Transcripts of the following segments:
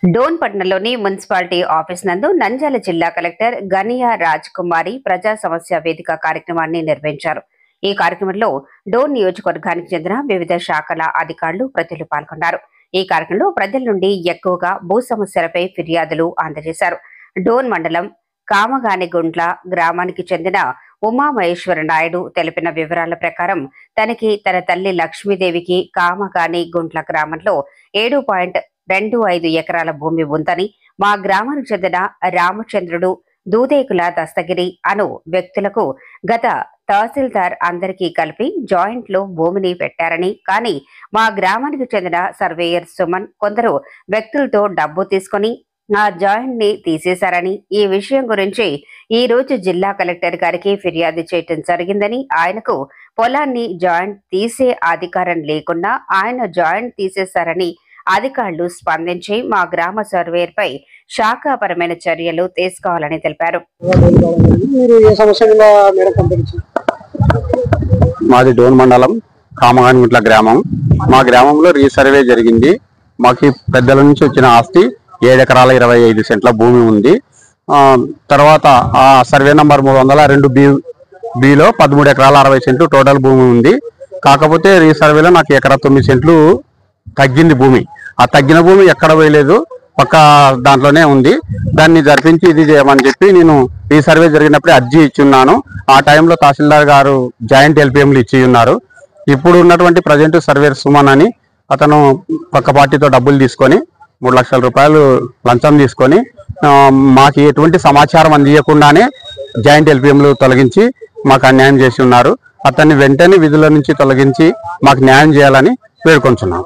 డోన్ పట్టణంలోని municipality office నందు నంద్యాల జిల్లా కలెక్టర్ గనియా రాజ్ కుమారి ప్రజా సమస్య వేదిక కార్యక్రమాన్ని నిర్వహించారు. ఈ కార్యక్రమంలో డోన్ నియోజకవర్గానికి చెందిన వివిధ శాఖల అధికారులు ప్రజలు పాల్గొన్నారు. ఈ కార్యక్రమంలో ప్రజల నుండి ఎక్కువగా భూ సమస్యలపై ఫిర్యాదులు అందజేశారు. డోన్ మండలం కామగానిగుంట్ల గ్రామానికి చెందిన ఉమామహేశ్వర నాయుడు తెలిపిన వివరాల ప్రకారం తన తల్లి లక్ష్మీదేవికి కామగానిగుంట్ల గ్రామంలో 7.25 ఎకరాల భూమి ఉందని, మా గ్రామానికి చెందిన రామచంద్రుడు, దూదేకుల దస్తగిరి అను వ్యక్తులకు గత తహసీల్దార్ అందరికీ కలిపి జాయింట్ లో భూమిని పెట్టారని, కానీ మా గ్రామానికి చెందిన సర్వేయర్ సుమన్ కొందరు వ్యక్తులతో డబ్బు తీసుకుని ఆ జాయింట్ ని తీసేశారని, ఈ విషయం గురించి ఈ రోజు జిల్లా కలెక్టర్ గారికి ఫిర్యాదు చేయటం జరిగిందని, ఆయనకు పొలాన్ని జాయింట్ తీసే అధికారం లేకుండా ఆయన జాయింట్ తీసేశారని అధికారులు స్పందించి మా గ్రామ సర్వేర్ పై శాఖాపరమైన చర్యలు తీసుకోవాలని తెలిపారు. మాది డోన్ మండలం కామగానిగుంట్ల గ్రామం. మా గ్రామంలో రీసర్వే జరిగింది. మాకు పెద్దల నుంచి వచ్చిన ఆస్తి 7 ఎకరాల 25 సెంట్ల భూమి ఉంది. తర్వాత ఆ సర్వే నంబర్ 302 బిలో 13 ఎకరాల 60 సెంట్లు టోటల్ భూమి ఉంది. కాకపోతే రీసర్వేలో నాకు 1 ఎకరా 9 సెంట్లు తగ్గింది భూమి. ఆ తగ్గిన భూమి ఎక్కడ వేయలేదు, పక్క దాంట్లోనే ఉంది. దాన్ని జరిపించి ఇది చేయమని చెప్పి నేను రీసర్వే జరిగినప్పుడే అర్జీ ఇచ్చున్నాను. ఆ టైంలో తహసీల్దార్ గారు జాయింట్ ఎల్పిఎంలు ఇచ్చి ఉన్నారు. ఇప్పుడు ఉన్నటువంటి ప్రజెంట్ సర్వేర్ సుమన్ అని అతను పక్క పార్టీతో డబ్బులు తీసుకొని 3 లక్షల రూపాయలు లంచం తీసుకొని మాకు ఎటువంటి సమాచారం అందించకుండానే జాయింట్ ఎల్పిఎంలు తొలగించి మాకు అన్యాయం చేసి ఉన్నారు. అతన్ని వెంటనే విధుల నుంచి తొలగించి మాకు న్యాయం చేయాలని వేడుకొంటున్నాం.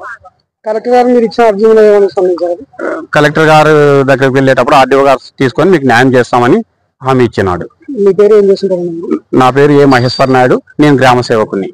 కలెక్టర్ గారు దగ్గరికి వెళ్ళేటప్పుడు ఆర్డీఓ గారు తీసుకొని మీకు న్యాయం చేస్తామని హామీ ఇచ్చినాడు. నా పేరు ఏ మహేశ్వర్ నాయుడు, నేను గ్రామ సేవకుని.